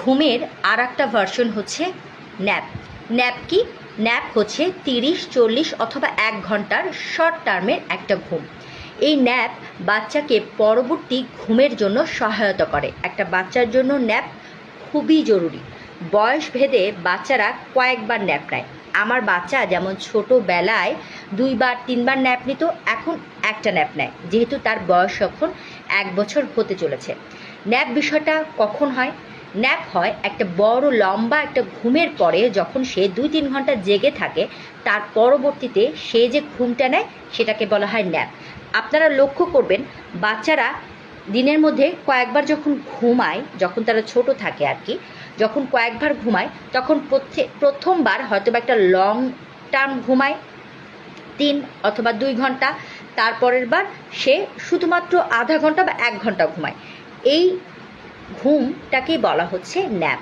ঘুমের আর একটা ভার্সন হচ্ছে ন্যাপ। ন্যাপ কি? ন্যাপ হচ্ছে 30, 40 অথবা 1 ঘন্টার শর্ট টার্মের একটা ঘুম। এই ন্যাপ বাচ্চাকে পরবর্তী ঘুমের জন্য সহায়তা করে। একটা বাচ্চার জন্য ন্যাপ খুবই জরুরি। বয়স ভেদে বাচ্চারা কয়েকবার ন্যাপ নেয়। আমার বাচ্চা যেমন ছোটোবেলায় 2বার 3বার ন্যাপ নিত, এখন একটা ন্যাপ নেয়, যেহেতু তার বয়স এখন 1 বছর হতে চলেছে। ন্যাপ বিষয়টা কখন হয়? ন্যাপ হয় একটা বড় লম্বা একটা ঘুমের পরে, যখন সে 2-3 ঘন্টা জেগে থাকে, তার পরবর্তীতে সে যে ঘুমটা নেয় সেটাকে বলা হয় ন্যাপ। আপনারা লক্ষ্য করবেন, বাচ্চারা দিনের মধ্যে কয়েকবার যখন ঘুমায়, যখন তারা ছোট থাকে আর কি, যখন কয়েকবার ঘুমায়, তখন প্রথমবার হয়তো বা একটা লং টার্ম ঘুমায় 3 অথবা 2 ঘন্টা, তারপরের বার সে শুধুমাত্র আধা ঘন্টা বা 1 ঘন্টা ঘুমায়। এই ঘুমটাকেই বলা হচ্ছে ন্যাপ।